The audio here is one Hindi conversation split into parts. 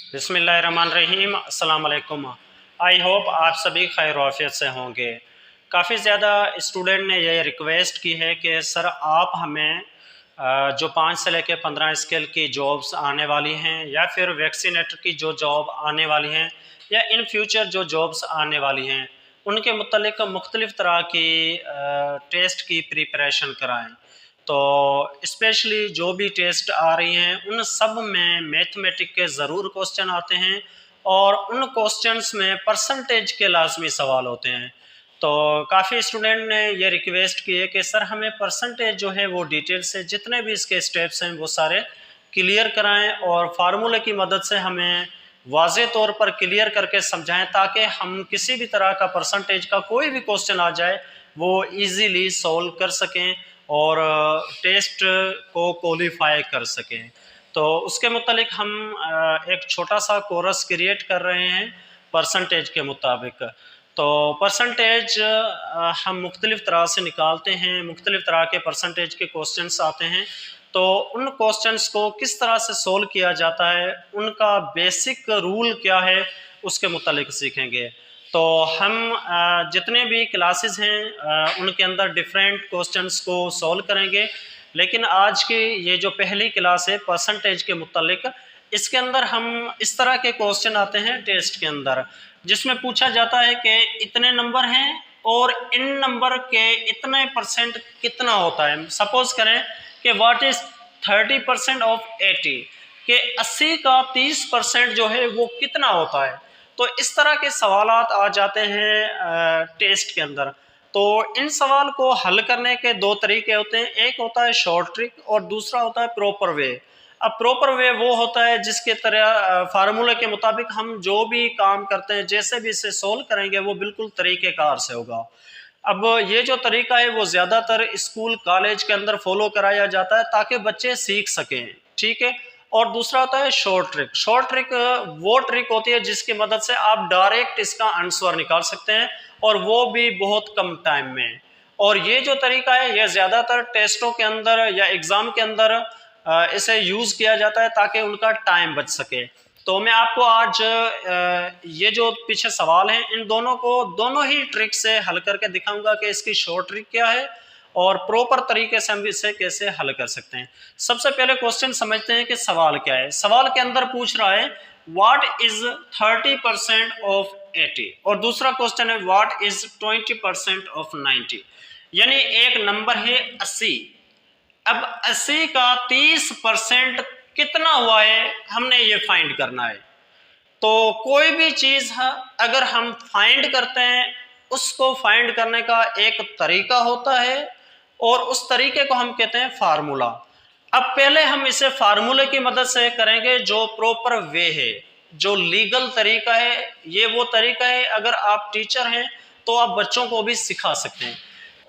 बिस्मिल्लाहिर्रहमानिर्रहीम, अस्सलाम वालेकुम। आई होप आप सभी खैर आफियत से होंगे। काफ़ी ज़्यादा स्टूडेंट ने ये रिक्वेस्ट की है कि सर आप हमें जो 5 से लेकर 15 स्केल की जॉब्स आने वाली हैं या फिर वैक्सीनेटर की जो जॉब आने वाली हैं या इन फ्यूचर जो जॉब्स आने वाली हैं उनके मुतल्लिक़ मुख्तलिफ़ तरह की टेस्ट की प्रिपरेशन कराएँ। तो स्पेशली जो भी टेस्ट आ रही हैं उन सब में मैथमेटिक के ज़रूर क्वेश्चन आते हैं और उन क्वेश्चंस में परसेंटेज के लाजमी सवाल होते हैं। तो काफ़ी स्टूडेंट ने ये रिक्वेस्ट की है कि सर हमें परसेंटेज जो है वो डिटेल से जितने भी इसके स्टेप्स हैं वो सारे क्लियर कराएं और फार्मूले की मदद से हमें वाज़े तौर पर क्लियर करके समझाएं ताकि हम किसी भी तरह का परसेंटेज का कोई भी क्वेश्चन आ जाए वो इजीली सॉल्व कर सकें और टेस्ट को क्वालिफाई कर सकें। तो उसके मुतालिक हम एक छोटा सा कोर्स क्रिएट कर रहे हैं परसेंटेज के मुताबिक। तो परसेंटेज हम मुख्तलिफ़ तरह से निकालते हैं, मुख्तलिफ़ तरह के परसेंटेज के क्वेश्चंस आते हैं। तो उन क्वेश्चंस को किस तरह से सोल्व किया जाता है, उनका बेसिक रूल क्या है, उसके मुतालिक सीखेंगे। तो हम जितने भी क्लासेस हैं उनके अंदर डिफरेंट क्वेश्चंस को सॉल्व करेंगे, लेकिन आज की ये जो पहली क्लास है परसेंटेज के मुतालिक, इसके अंदर हम इस तरह के क्वेश्चन आते हैं टेस्ट के अंदर जिसमें पूछा जाता है कि इतने नंबर हैं और इन नंबर के इतने परसेंट कितना होता है। सपोज करें कि व्हाट इज 30% ऑफ 80, कि 80 का 30% जो है वो कितना होता है। तो इस तरह के सवालात आ जाते हैं टेस्ट के अंदर। तो इन सवाल को हल करने के दो तरीके होते हैं, एक होता है शॉर्ट ट्रिक और दूसरा होता है प्रॉपर वे। अब प्रॉपर वे वो होता है जिसके तरह फार्मूले के मुताबिक हम जो भी काम करते हैं जैसे भी इसे सोल्व करेंगे वो बिल्कुल तरीक़ेकार से होगा। अब ये जो तरीका है वो ज़्यादातर स्कूल कॉलेज के अंदर फॉलो कराया जाता है ताकि बच्चे सीख सकें, ठीक है। और दूसरा होता है शॉर्ट ट्रिक। शॉर्ट ट्रिक वो ट्रिक होती है जिसकी मदद से आप डायरेक्ट इसका आंसर निकाल सकते हैं और वो भी बहुत कम टाइम में। और ये जो तरीका है ये ज़्यादातर टेस्टों के अंदर या एग्ज़ाम के अंदर इसे यूज़ किया जाता है ताकि उनका टाइम बच सके। तो मैं आपको आज ये जो पीछे सवाल हैं इन दोनों को दोनों ही ट्रिक से हल करके दिखाऊंगा कि इसकी शॉर्ट ट्रिक क्या है और प्रॉपर तरीके से हम इसे कैसे हल कर सकते हैं। सबसे पहले क्वेश्चन समझते हैं कि सवाल क्या है। सवाल के अंदर पूछ रहा है व्हाट इज 30% ऑफ 80 और दूसरा क्वेश्चन है व्हाट इज 20% ऑफ 90। यानी एक नंबर है 80, अब 80 का 30% कितना हुआ है हमने ये फाइंड करना है। तो कोई भी चीज़ है अगर हम फाइंड करते हैं उसको फाइंड करने का एक तरीका होता है और उस तरीके को हम कहते हैं फार्मूला। अब पहले हम इसे फार्मूले की मदद से करेंगे जो प्रॉपर वे है, जो लीगल तरीका है। ये वो तरीका है अगर आप टीचर हैं तो आप बच्चों को भी सिखा सकते हैं।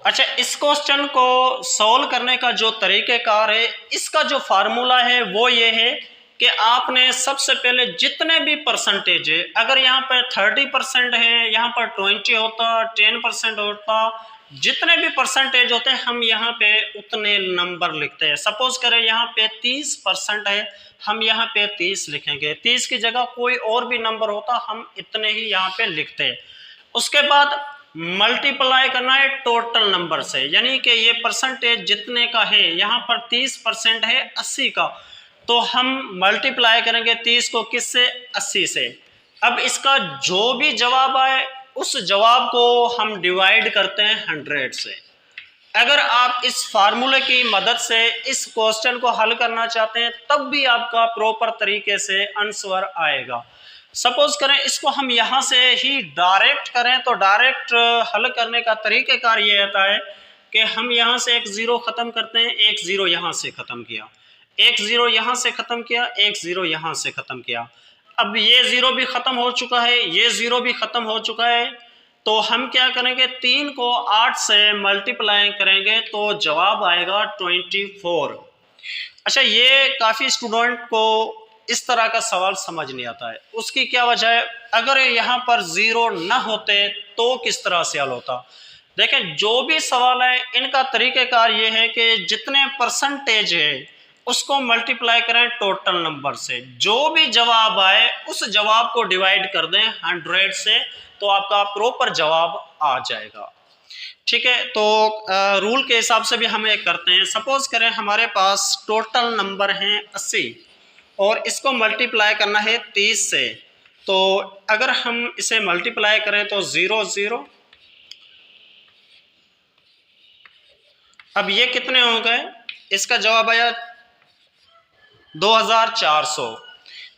अच्छा, इस क्वेश्चन को सॉल्व करने का जो तरीक़ेकार है, इसका जो फार्मूला है वो ये है कि आपने सबसे पहले जितने भी परसेंटेज है, अगर यहाँ पर 30% है, यहाँ पर 20 होता, 10% होता, जितने भी परसेंटेज होते हैं हम यहाँ पे उतने नंबर लिखते हैं। सपोज करें यहाँ पे 30% है, हम यहाँ पे 30 लिखेंगे। 30 की जगह कोई और भी नंबर होता हम इतने ही यहाँ पे लिखते हैं। उसके बाद मल्टीप्लाई करना है टोटल नंबर से, यानी कि ये परसेंटेज जितने का है, यहाँ पर 30% है 80 का, तो हम मल्टीप्लाई करेंगे 30 को किससे, 80 से। अब इसका जो भी जवाब आए उस जवाब को हम डिवाइड करते हैं 100 से। अगर आप इस फार्मूले की मदद से इस क्वेश्चन को हल करना चाहते हैं तब भी आपका प्रॉपर तरीके से आंसर आएगा। सपोज करें इसको हम यहाँ से ही डायरेक्ट करें तो डायरेक्ट हल करने का तरीक़ेकार ये रहता है कि हम यहाँ से एक ज़ीरो ख़त्म करते हैं, एक ज़ीरो यहाँ से ख़त्म किया, एक ज़ीरो यहाँ से ख़त्म किया, एक ज़ीरो यहाँ से ख़त्म किया। अब ये ज़ीरो भी ख़त्म हो चुका है, ये ज़ीरो भी ख़त्म हो चुका है। तो हम क्या करेंगे, 3 को 8 से मल्टीप्लाई करेंगे तो जवाब आएगा 24। अच्छा, ये काफ़ी स्टूडेंट को इस तरह का सवाल समझ नहीं आता है। उसकी क्या वजह है, अगर यहाँ पर ज़ीरो न होते तो किस तरह से हल होता। देखें, जो भी सवाल है इनका तरीक़ेकार ये है कि जितने परसेंटेज है उसको मल्टीप्लाई करें टोटल नंबर से, जो भी जवाब आए उस जवाब को डिवाइड कर दें 100 से, तो आपका प्रॉपर जवाब आ जाएगा। ठीक है, तो रूल के हिसाब से भी हम एक करते हैं। सपोज करें हमारे पास टोटल नंबर हैं 80 और इसको मल्टीप्लाई करना है 30 से, तो अगर हम इसे मल्टीप्लाई करें तो 0 0, अब ये कितने हो गए, इसका जवाब आया 2400।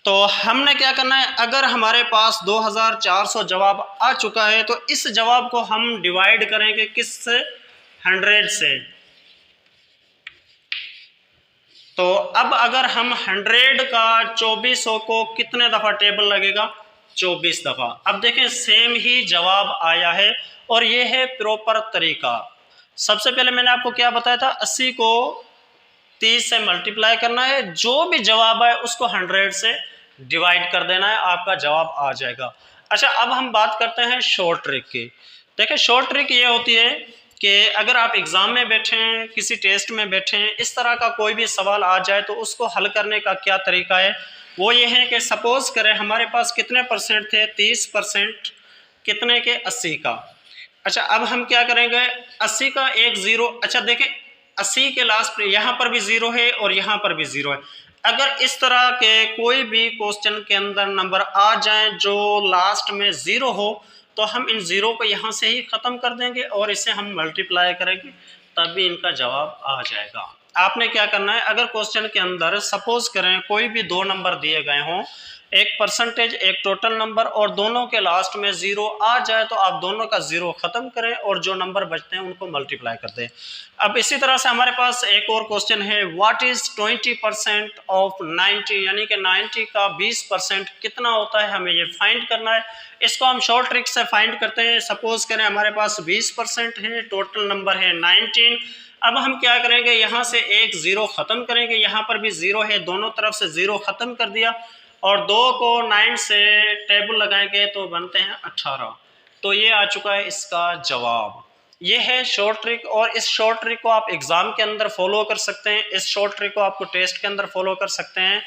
तो हमने क्या करना है, अगर हमारे पास 2400 जवाब आ चुका है तो इस जवाब को हम डिवाइड करेंगे किससे, 100 से। तो अब अगर हम 100 का 2400 को कितने दफ़ा टेबल लगेगा, 24 दफ़ा। अब देखें सेम ही जवाब आया है और ये है प्रॉपर तरीका। सबसे पहले मैंने आपको क्या बताया था, 80 को 30 से मल्टीप्लाई करना है, जो भी जवाब आए उसको 100 से डिवाइड कर देना है, आपका जवाब आ जाएगा। अच्छा, अब हम बात करते हैं शॉर्ट ट्रिक की। देखिए शॉर्ट ट्रिक ये होती है कि अगर आप एग्ज़ाम में बैठे हैं, किसी टेस्ट में बैठे हैं, इस तरह का कोई भी सवाल आ जाए तो उसको हल करने का क्या तरीका है, वो ये है कि सपोज करें हमारे पास कितने परसेंट थे, 30%, कितने के, 80 का। अच्छा, अब हम क्या करेंगे, 80 का एक ज़ीरो, अच्छा देखें 80 के लास्ट पे यहाँ पर भी ज़ीरो है और यहाँ पर भी ज़ीरो है। अगर इस तरह के कोई भी क्वेश्चन के अंदर नंबर आ जाए जो लास्ट में ज़ीरो हो, तो हम इन ज़ीरो को यहाँ से ही ख़त्म कर देंगे और इसे हम मल्टीप्लाई करेंगे, तब भी इनका जवाब आ जाएगा। आपने क्या करना है, अगर क्वेश्चन के अंदर सपोज करें कोई भी दो नंबर दिए गए हों, एक परसेंटेज एक टोटल नंबर, और दोनों के लास्ट में ज़ीरो आ जाए तो आप दोनों का ज़ीरो ख़त्म करें और जो नंबर बचते हैं उनको मल्टीप्लाई कर दें। अब इसी तरह से हमारे पास एक और क्वेश्चन है, व्हाट इज़ 20% ऑफ 90, यानी कि 90 का 20% कितना होता है, हमें ये फाइंड करना है। इसको हम शॉर्ट ट्रिक से फाइंड करते हैं। सपोज करें हमारे पास 20% है, टोटल नंबर है 19। अब हम क्या करेंगे, यहाँ से एक ज़ीरो ख़त्म करेंगे, यहाँ पर भी ज़ीरो है, दोनों तरफ से ज़ीरो ख़त्म कर दिया और 2 को 9 से टेबल लगाएंगे तो बनते हैं 18। तो ये आ चुका है इसका जवाब। ये है शॉर्ट ट्रिक, और इस शॉर्ट ट्रिक को आप एग्ज़ाम के अंदर फॉलो कर सकते हैं, इस शॉर्ट ट्रिक को आपको टेस्ट के अंदर फॉलो कर सकते हैं।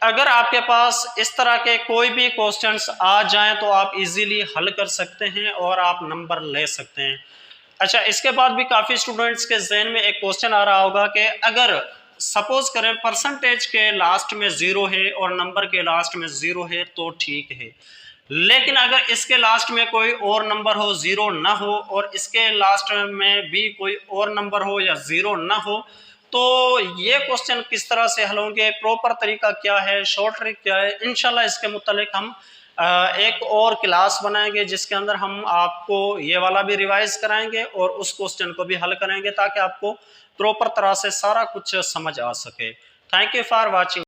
अगर आपके पास इस तरह के कोई भी क्वेश्चंस आ जाएं तो आप इजीली हल कर सकते हैं और आप नंबर ले सकते हैं। अच्छा, इसके बाद भी काफ़ी स्टूडेंट्स के जहन में एक क्वेश्चन आ रहा होगा कि अगर सपोज करें परसेंटेज के लास्ट में ज़ीरो है और नंबर के लास्ट में ज़ीरो है तो ठीक है, लेकिन अगर इसके लास्ट में कोई और नंबर हो, ज़ीरो ना हो, और इसके लास्ट में भी कोई और नंबर हो या ज़ीरो ना हो, तो ये क्वेश्चन किस तरह से हल होंगे, प्रॉपर तरीका क्या है, शॉर्ट ट्रिक क्या है, इंशाल्लाह इसके मुतालिक हम एक और क्लास बनाएंगे जिसके अंदर हम आपको ये वाला भी रिवाइज कराएंगे और उस क्वेश्चन को भी हल करेंगे ताकि आपको प्रॉपर तरह से सारा कुछ समझ आ सके। Thank you for watching.